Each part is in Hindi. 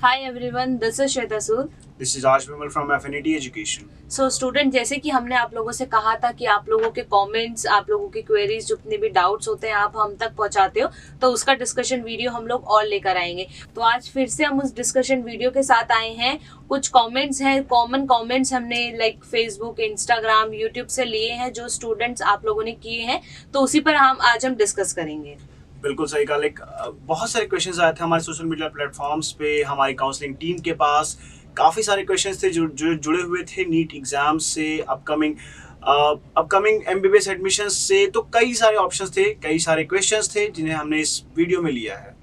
Hi everyone, this is Shweta Sood. This is Raj Vimal from Affinity Education. So student, जैसे कि हमने आप लोगों से कहा था कि आप लोगों के कमेंट्स, आप लोगों की क्वेरीज, जितने भी डाउट्स होते हैं आप हम तक पहुंचाते हो, तो उसका डिस्कशन वीडियो हम लोग और लेकर आएंगे। तो आज फिर से हम उस डिस्कशन वीडियो के साथ आए हैं। कुछ कमेंट्स हैं, कॉमन कमेंट्स हमने लाइक फेसबुक, इंस्टाग्राम, यूट्यूब से लिए हैं जो स्टूडेंट्स आप लोगों ने किए हैं, तो उसी पर आज हम डिस्कस करेंगे। बिल्कुल सही कहा। बहुत सारे क्वेश्चंस आए थे हमारे सोशल मीडिया प्लेटफॉर्म्स पे, हमारी काउंसलिंग टीम के पास काफ़ी सारे क्वेश्चंस थे जो जुड़े हुए थे नीट एग्जाम से, अपकमिंग एमबीबीएस एडमिशंस से। तो कई सारे ऑप्शंस थे, कई सारे क्वेश्चंस थे जिन्हें हमने इस वीडियो में लिया है।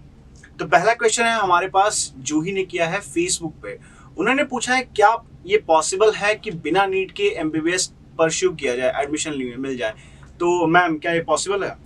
तो पहला क्वेश्चन है हमारे पास, जूही ने किया है फेसबुक पे। उन्होंने पूछा है क्या ये पॉसिबल है कि बिना नीट के एमबीबीएस परस्यू किया जाए, एडमिशन मिल जाए। तो मैम, क्या ये पॉसिबल है?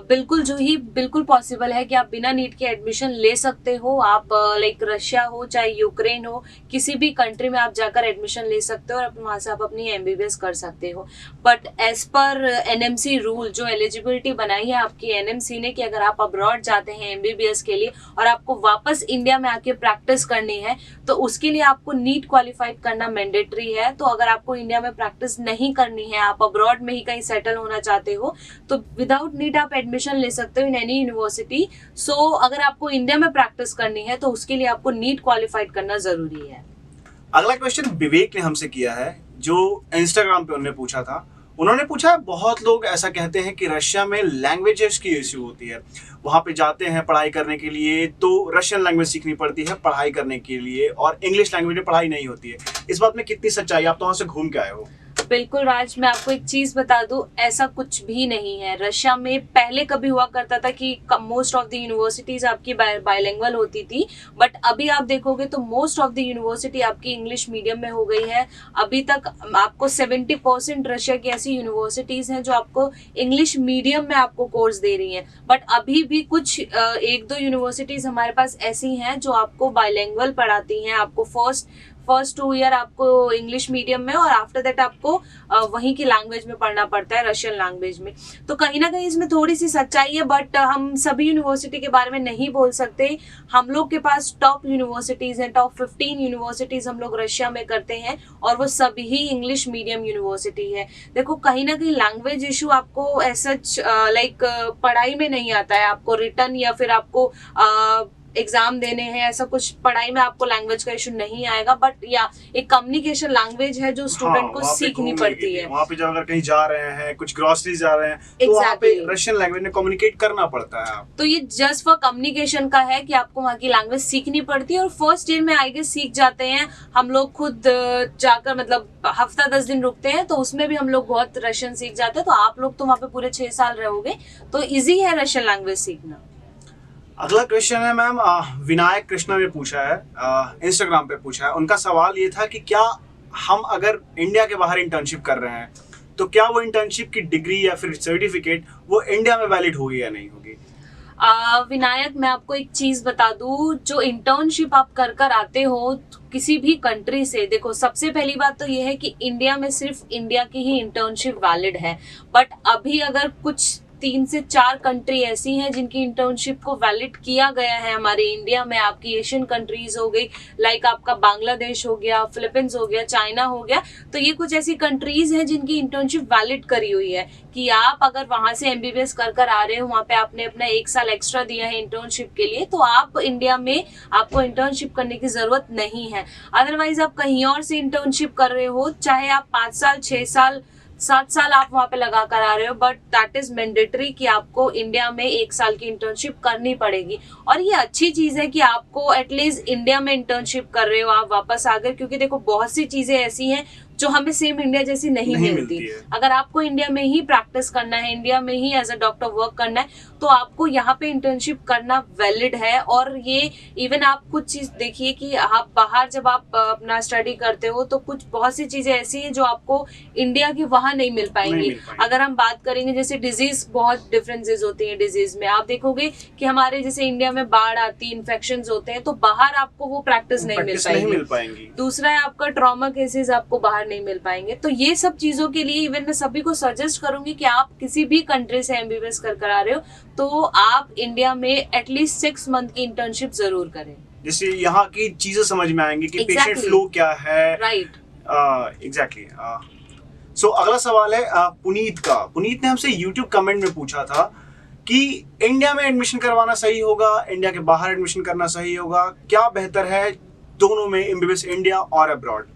बिल्कुल जूही, बिल्कुल पॉसिबल है कि आप बिना नीट के एडमिशन ले सकते हो। आप लाइक रशिया हो चाहे यूक्रेन हो, किसी भी कंट्री में आप जाकर एडमिशन ले सकते हो और वहां से आप अपनी एमबीबीएस कर सकते हो। But as per NMC rule, जो एलिजिबिलिटी बनाई है आपकी एनएमसी ने कि अगर आप अब्रॉड जाते हैं एमबीबीएस के लिए और आपको वापस इंडिया में आके प्रैक्टिस करनी है, तो उसके लिए आपको नीट क्वालिफाइड करना मैंडेटरी है। तो अगर आपको इंडिया में प्रैक्टिस नहीं करनी है, आप अब्रॉड में ही कहीं सेटल होना चाहते हो, तो विदाउट नीट आप एडमिशन ले सकते हो इन एनी यूनिवर्सिटी। सो अगर आपको इंडिया में प्रैक्टिस करनी है तो उसके लिए आपको नीट क्वालिफाइड करना जरूरी है। अगला क्वेश्चन विवेक ने हमसे किया है, जो इंस्टाग्राम पे उन्होंने पूछा था। उन्होंने पूछा है, बहुत लोग ऐसा कहते हैं कि रशिया में लैंग्वेजेस की इश्यू होती है, वहां पे जाते हैं पढ़ाई करने के लिए तो रशियन लैंग्वेज सीखनी पड़ती है पढ़ाई करने के लिए, और इंग्लिश लैंग्वेज में पढ़ाई नहीं होती है। इस बात में कितनी सच्चाई? आप तो वहां से घूम के आए हो। बिल्कुल राज, मैं आपको एक चीज बता दूं, ऐसा कुछ भी नहीं है। रशिया में पहले कभी हुआ करता था कि मोस्ट ऑफ द यूनिवर्सिटीज आपकी बायलिंगुअल होती थी, बट अभी आप देखोगे तो मोस्ट ऑफ द यूनिवर्सिटी आपकी इंग्लिश मीडियम में हो गई है। अभी तक आपको 70% रशिया की ऐसी यूनिवर्सिटीज हैं जो आपको इंग्लिश मीडियम में आपको कोर्स दे रही हैं। बट अभी भी कुछ एक दो यूनिवर्सिटीज हमारे पास ऐसी हैं जो आपको बायलिंगुअल पढ़ाती हैं। आपको फर्स्ट 2 ईयर आपको इंग्लिश मीडियम में और आफ्टर दैट आपको वहीं की लैंग्वेज में पढ़ना पड़ता है, रशियन लैंग्वेज में। तो कहीं ना कहीं इसमें थोड़ी सी सच्चाई है, बट हम सभी यूनिवर्सिटी के बारे में नहीं बोल सकते। हम लोग के पास टॉप यूनिवर्सिटीज हैं, टॉप 15 यूनिवर्सिटीज हम लोग रशिया में करते हैं और वो सभी ही इंग्लिश मीडियम यूनिवर्सिटी है। देखो, कहीं ना कहीं लैंग्वेज इशू आपको ऐसा लाइक पढ़ाई में नहीं आता है। आपको रिटर्न या फिर आपको एग्जाम देने हैं, ऐसा कुछ पढ़ाई में आपको लैंग्वेज का इशू नहीं आएगा। बट या एक कम्युनिकेशन लैंग्वेज है जो स्टूडेंट को सीखनी पड़ती है। वहाँ पे जब अगर कहीं जा रहे हैं, कुछ ग्रोसरी जा रहे हैं, तो वहाँ पे रशियन लैंग्वेज में कम्युनिकेट करना पड़ता है। तो ये जस्ट फॉर कम्युनिकेशन का है कि आपको वहाँ की लैंग्वेज सीखनी पड़ती है और फर्स्ट ईयर में आई गेस सीख जाते हैं। हम लोग खुद जाकर मतलब हफ्ता 10 दिन रुकते हैं, तो उसमें भी हम लोग बहुत रशियन सीख जाते हैं। तो आप लोग तो वहाँ पे पूरे 6 साल रहोगे, तो इजी है रशियन लैंग्वेज सीखना। अगला क्वेश्चन है मैम, विनायक कृष्णा ने पूछा है, इंस्टाग्राम पे पूछा है। उनका सवाल ये था कि क्या हम अगर इंडिया के बाहर इंटर्नशिप कर रहे हैं तो क्या वो इंटर्नशिप की डिग्री या फिर सर्टिफिकेट वो इंडिया में वैलिड होगी या नहीं होगी? विनायक, मैं आपको एक चीज बता दूं, जो इंटर्नशिप आप कर आते हो किसी भी कंट्री से, देखो सबसे पहली बात तो ये है कि इंडिया में सिर्फ इंडिया की ही इंटर्नशिप वैलिड है। बट अभी अगर कुछ 3 से 4 कंट्री ऐसी हैं जिनकी इंटर्नशिप को वैलिड किया गया है हमारे इंडिया में। आपकी एशियन कंट्रीज हो गई, लाइक आपका बांग्लादेश हो गया, फिलीपींस हो गया, चाइना हो गया। तो ये कुछ ऐसी कंट्रीज हैं जिनकी इंटर्नशिप वैलिड करी हुई है कि आप अगर वहां से एमबीबीएस कर आ रहे हो, वहां पे आपने अपना 1 साल एक्स्ट्रा दिया है इंटर्नशिप के लिए, तो आप इंडिया में आपको इंटर्नशिप करने की जरूरत नहीं है। अदरवाइज आप कहीं और से इंटर्नशिप कर रहे हो, चाहे आप 5 साल, 6 साल, 7 साल आप वहां पे लगा कर आ रहे हो, बट दैट इज मैंडेटरी कि आपको इंडिया में 1 साल की इंटर्नशिप करनी पड़ेगी। और ये अच्छी चीज है कि आपको एटलीस्ट इंडिया में इंटर्नशिप कर रहे हो आप वापस आ गए, क्योंकि देखो बहुत सी चीजें ऐसी हैं जो हमें सेम इंडिया जैसी नहीं मिलती। अगर आपको इंडिया में ही प्रैक्टिस करना है, इंडिया में ही एज अ डॉक्टर वर्क करना है, तो आपको यहाँ पे इंटर्नशिप करना वैलिड है। और ये इवन आप कुछ चीज देखिए कि आप बाहर जब आप अपना स्टडी करते हो तो कुछ बहुत सी चीजें ऐसी हैं जो आपको इंडिया की वहां नहीं मिल पाएंगी। अगर हम बात करेंगे जैसे डिजीज, बहुत डिफरेंसेस होती है डिजीज में। आप देखोगे कि हमारे जैसे इंडिया में बाढ़ आती, इन्फेक्शन होते हैं, तो बाहर आपको वो प्रैक्टिस नहीं मिल पाएगी। दूसरा है आपका ट्रॉमा केसेस आपको बाहर नहीं मिल पाएंगे। तो ये सब चीजों के लिए इवन मैं सभी को सजेस्ट करूंगी कि आप किसी भी कंट्री से एमबीबीएस कर आ रहे हो तो आप इंडिया में एटलीस्ट 6 मंथ की इंटर्नशिप जरूर करें। जिससे यहाँ की चीजें समझ में आएंगी कि पेशेंट Exactly. फ्लो क्या है। राइट। एग्जैक्टली। सो अगला सवाल है पुनीत का। पुनीत ने हमसे यूट्यूब कमेंट में पूछा था कि इंडिया में एडमिशन करवाना सही होगा, इंडिया के बाहर एडमिशन करना सही होगा, क्या बेहतर है दोनों में, एमबीबीएस इंडिया और अब्रॉड?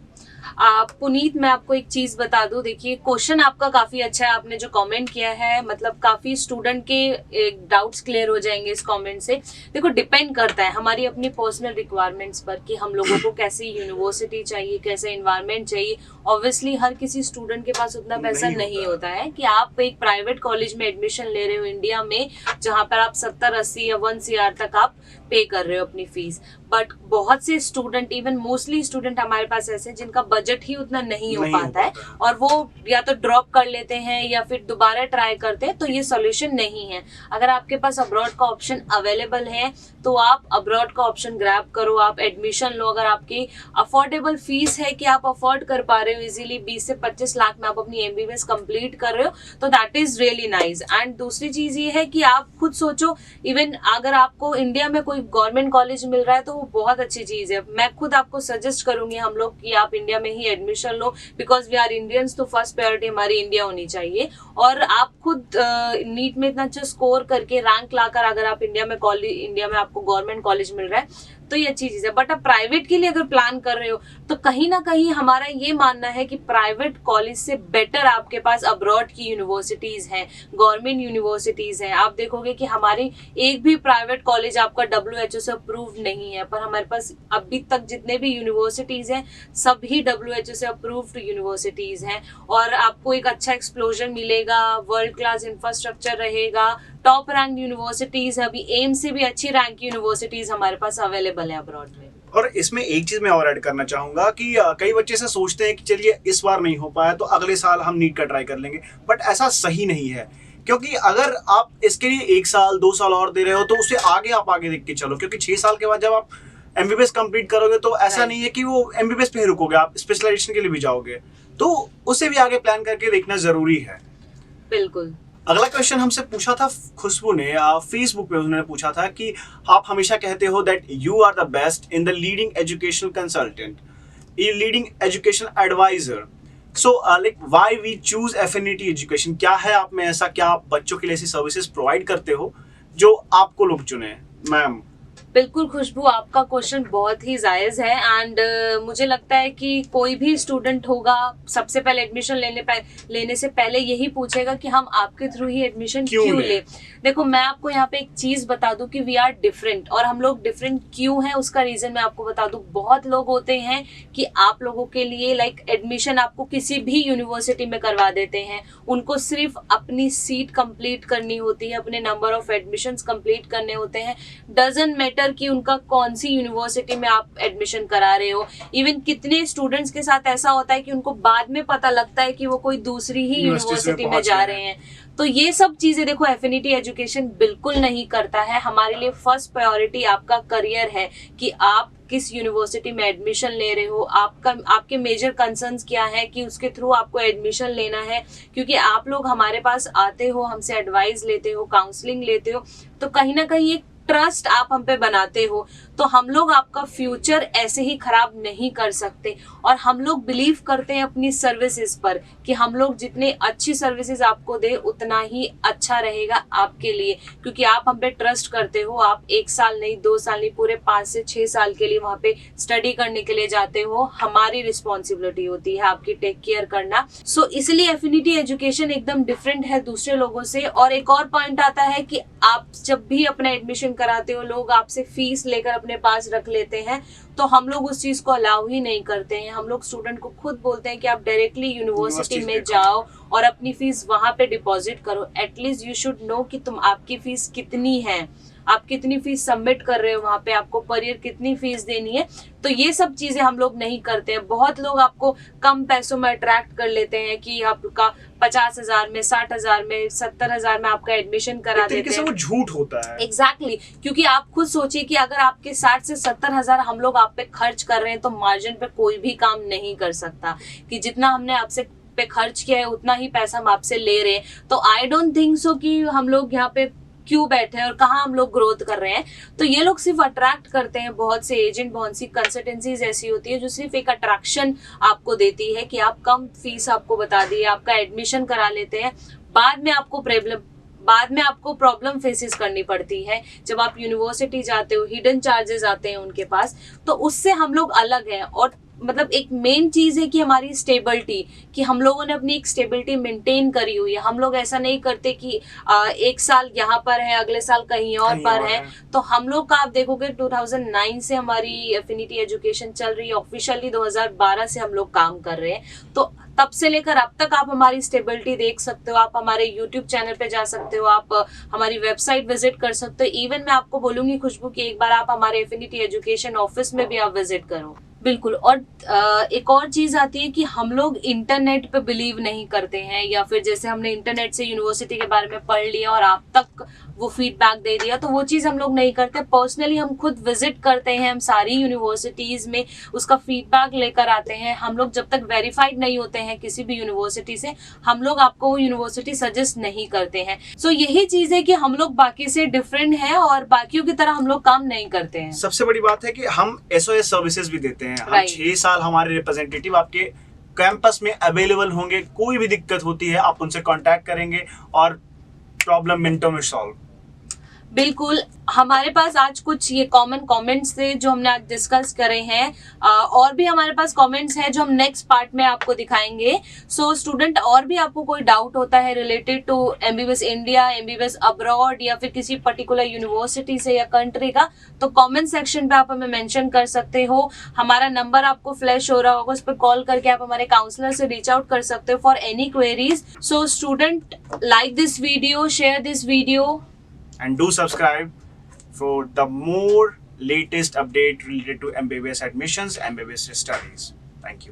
पुनीत, मैं आपको एक चीज बता दूं, देखिए क्वेश्चन आपका काफी अच्छा है, आपने जो कमेंट किया है मतलब काफी स्टूडेंट के डाउट्स क्लियर हो जाएंगे इस कमेंट से। देखो डिपेंड करता है हमारी अपनी पर्सनल रिक्वायरमेंट्स पर कि हम लोगों को कैसी यूनिवर्सिटी चाहिए, कैसा इन्वायरमेंट चाहिए। ऑब्वियसली हर किसी स्टूडेंट के पास उतना पैसा नहीं होता है कि आप एक प्राइवेट कॉलेज में एडमिशन ले रहे हो इंडिया में, जहां पर आप 70-80 या 1 CR तक आप पे कर रहे हो अपनी फीस। बट बहुत से स्टूडेंट, इवन मोस्टली स्टूडेंट हमारे पास ऐसे हैं जिनका बजट ही उतना नहीं हो पाता है और वो या तो ड्रॉप कर लेते हैं या फिर दोबारा ट्राई करते हैं, तो ये सॉल्यूशन नहीं है। अगर आपके पास अब्रॉड का ऑप्शन अवेलेबल है तो आप अब्रॉड का ऑप्शन ग्रैब करो, आप एडमिशन लो। अगर आपकी अफोर्डेबल फीस है कि आप अफोर्ड कर पा रहे हो इजीली 20 से 25 लाख में आप अपनी एमबीबीएस कंप्लीट कर रहे हो, तो that is really nice. And दूसरी चीज ये है कि आप खुद सोचो, इवन अगर आपको इंडिया में कोई गवर्नमेंट कॉलेज मिल रहा है तो वो बहुत अच्छी चीज है। मैं खुद आपको सजेस्ट करूंगी हम लोग कि आप इंडिया में ही एडमिशन लो, बिकॉज वी आर इंडियंस, तो फर्स्ट प्रायोरिटी हमारी इंडिया होनी चाहिए। और आप खुद नीट में इतना अच्छा स्कोर करके रैंक लाकर अगर आप इंडिया में आपको गवर्नमेंट कॉलेज मिल रहा है तो ये अच्छी चीज है। बट आप प्राइवेट के लिए अगर प्लान कर रहे हो तो कहीं ना कहीं हमारा ये मानना है कि प्राइवेट कॉलेज से बेटर आपके पास अब्रॉड की यूनिवर्सिटीज हैं, गवर्नमेंट यूनिवर्सिटीज हैं। आप देखोगे कि हमारी एक भी प्राइवेट कॉलेज आपका WHO से अप्रूव नहीं है, पर हमारे पास अभी तक जितने भी यूनिवर्सिटीज हैं सभी WHO से अप्रूव्ड यूनिवर्सिटीज हैं और आपको एक अच्छा एक्सप्लोजर मिलेगा, वर्ल्ड क्लास इंफ्रास्ट्रक्चर रहेगा, टॉप रैंक यूनिवर्सिटीज, अभी एम से भी अच्छी रैंक यूनिवर्सिटीज हमारे पास अवेलेबल है अब्रॉड में। और इसमें एक चीज मैं और ऐड करना चाहूंगा कि कई बच्चे से सोचते हैं कि चलिए इस बार नहीं हो पाया तो अगले साल हम नीट का ट्राई कर लेंगे, बट ऐसा सही नहीं है। क्योंकि अगर आप इसके लिए 1 साल 2 साल और दे रहे हो तो उससे आगे देख के चलो, क्योंकि 6 साल के बाद जब आप एमबीबीएस कंप्लीट करोगे तो ऐसा नहीं है कि वो एमबीबीएस पे ही रुकोगे, आप स्पेशलाइजेशन के लिए भी जाओगे, तो उससे भी आगे प्लान करके देखना जरूरी है। बिल्कुल। अगला क्वेश्चन हमसे पूछा था खुशबू ने, फेसबुक पे उन्होंने पूछा था कि आप हमेशा कहते हो that you are the best in the leading educational consultant, leading education advisor. So like why we choose Affinity Education? क्या है आप में ऐसा, क्या आप बच्चों के लिए ऐसी सर्विसेज प्रोवाइड करते हो जो आपको लोग चुने? मैम बिल्कुल खुशबू, आपका क्वेश्चन बहुत ही जायज है एंड मुझे लगता है कि कोई भी स्टूडेंट होगा सबसे पहले एडमिशन लेने से पहले यही पूछेगा कि हम आपके थ्रू ही एडमिशन क्यों ले। देखो मैं आपको यहाँ पे एक चीज बता दूं कि वी आर डिफरेंट, और हम लोग डिफरेंट क्यों हैं उसका रीजन मैं आपको बता दूं। बहुत लोग होते हैं कि आप लोगों के लिए लाइक एडमिशन आपको किसी भी यूनिवर्सिटी में करवा देते हैं, उनको सिर्फ अपनी सीट कंप्लीट करनी होती है, अपने नंबर ऑफ एडमिशंस कंप्लीट करने होते हैं, डजंट मैटर कि उनका कौन सी यूनिवर्सिटी में आप एडमिशन करा रहे हो। इवन कितने स्टूडेंट्स के साथ ऐसा होता है कि उनको बाद में पता लगता है कि वो कोई दूसरी ही यूनिवर्सिटी में जा रहे हैं। तो ये सब चीजें देखो एफिनिटी एजुकेशन बिल्कुल नहीं करता है। हमारे लिए फर्स्ट प्रायोरिटी आपका करियर है कि आप किस यूनिवर्सिटी में एडमिशन ले रहे हो, आपके मेजर कंसर्न्स क्या है कि उसके थ्रू आपको एडमिशन लेना है। क्योंकि आप लोग हमारे पास आते हो, हमसे एडवाइस लेते हो, काउंसलिंग लेते हो, तो कहीं ना कहीं एक ट्रस्ट आप हम पे बनाते हो, तो हम लोग आपका फ्यूचर ऐसे ही खराब नहीं कर सकते। और हम लोग बिलीव करते हैं अपनी सर्विसेज पर कि हम लोग जितने अच्छी सर्विसेज आपको दे उतना ही अच्छा रहेगा आपके लिए, क्योंकि आप हम पे ट्रस्ट करते हो। आप 1 साल नहीं, 2 साल नहीं, पूरे 5 से 6 साल के लिए वहां पे स्टडी करने के लिए जाते हो। हमारी रिस्पॉन्सिबिलिटी होती है आपकी टेक केयर करना। सो इसलिए एफिनिटी एजुकेशन एकदम डिफरेंट है दूसरे लोगों से। और एक और पॉइंट आता है कि आप जब भी अपना एडमिशन कराते हो, लोग आपसे फीस लेकर अपने पास रख लेते हैं, तो हम लोग उस चीज को अलाउ ही नहीं करते हैं। हम लोग स्टूडेंट को खुद बोलते हैं कि आप डायरेक्टली यूनिवर्सिटी में जाओ और अपनी फीस वहां पे डिपॉजिट करो। एटलीस्ट यू शुड नो कि आपकी फीस कितनी है, आप कितनी फीस सबमिट कर रहे हो वहां पे, आपको पर ईयर कितनी फीस देनी है। तो ये सब चीजें हम लोग नहीं करते हैं। बहुत लोग आपको कम पैसों में अट्रैक्ट कर लेते हैं कि आपका 50,000 में, 60,000 में, 70,000 में आपका एडमिशन करा देते हैं। वो झूठ होता है। एग्जैक्टली क्योंकि आप खुद सोचिए कि अगर आपके 60 से 70,000 हम लोग आप पे खर्च कर रहे हैं तो मार्जिन पे कोई भी काम नहीं कर सकता कि जितना हमने आपसे पे खर्च किया है उतना ही पैसा हम आपसे ले रहे हैं। तो आई डोंट थिंक सो कि हम लोग यहाँ पे क्यों बैठे हैं और कहाँ हम लोग ग्रोथ कर रहे हैं। तो ये लोग सिर्फ अट्रैक्ट करते हैं, बहुत से एजेंट, बहुत सी कंसल्टेंसीज ऐसी होती है जो सिर्फ एक अट्रैक्शन आपको देती है कि आप कम फीस आपको बता दिए, आपका एडमिशन करा लेते हैं, बाद में आपको प्रॉब्लम फेसेस करनी पड़ती है जब आप यूनिवर्सिटी जाते हो, हिडन चार्जेस आते हैं उनके पास। तो उससे हम लोग अलग हैं। और मतलब एक मेन चीज है कि हमारी स्टेबिलिटी, कि हम लोगों ने अपनी एक स्टेबिलिटी मेंटेन करी हुई है। हम लोग ऐसा नहीं करते कि एक साल यहाँ पर है, अगले साल कहीं और पर है। तो हम लोग का आप देखोगे 2009 से हमारी एफिनिटी एजुकेशन चल रही है, ऑफिशियली 2012 से हम लोग काम कर रहे हैं। तो तब से लेकर अब तक आप हमारी स्टेबिलिटी देख सकते हो। आप हमारे यूट्यूब चैनल पे जा सकते हो, आप हमारी वेबसाइट विजिट कर सकते हो। इवन मैं आपको बोलूंगी खुशबू कि एक बार आप हमारे एफिनिटी एजुकेशन ऑफिस में भी आप विजिट करो। बिल्कुल। और एक और चीज आती है कि हम लोग इंटरनेट पे बिलीव नहीं करते हैं, या फिर जैसे हमने इंटरनेट से यूनिवर्सिटी के बारे में पढ़ लिया और आप तक वो फीडबैक दे दिया, तो वो चीज हम लोग नहीं करते। पर्सनली हम खुद विजिट करते हैं, हम सारी यूनिवर्सिटीज में उसका फीडबैक लेकर आते हैं। हम लोग जब तक वेरीफाइड नहीं होते हैं किसी भी यूनिवर्सिटी से, हम लोग आपको वो यूनिवर्सिटी सजेस्ट नहीं करते हैं। सो यही चीज है कि हम लोग बाकी से डिफरेंट हैं और बाकियों की तरह हम लोग काम नहीं करते हैं। सबसे बड़ी बात है कि हम SOS सर्विसेज भी देते हैं। हम Right. 6 साल हमारे रिप्रेजेंटेटिव आपके कैंपस में अवेलेबल होंगे। कोई भी दिक्कत होती है आप उनसे कांटेक्ट करेंगे और प्रॉब्लम मिनटों में सॉल्व। बिल्कुल। हमारे पास आज कुछ ये कॉमन कमेंट्स थे जो हमने आज डिस्कस करे हैं। और भी हमारे पास कमेंट्स हैं जो हम नेक्स्ट पार्ट में आपको दिखाएंगे। सो स्टूडेंट, और भी आपको कोई डाउट होता है related to MBBS India, MBBS abroad, या फिर किसी पर्टिकुलर यूनिवर्सिटी से या कंट्री का, तो कमेंट सेक्शन पे आप हमें मेंशन कर सकते हो। हमारा नंबर आपको फ्लैश हो रहा होगा, उस पर कॉल करके आप हमारे काउंसलर से रीच आउट कर सकते हो for any queries. So student, like this video, share this video, and do subscribe for the more latest update related to MBBS admissions, MBBS studies. Thank you.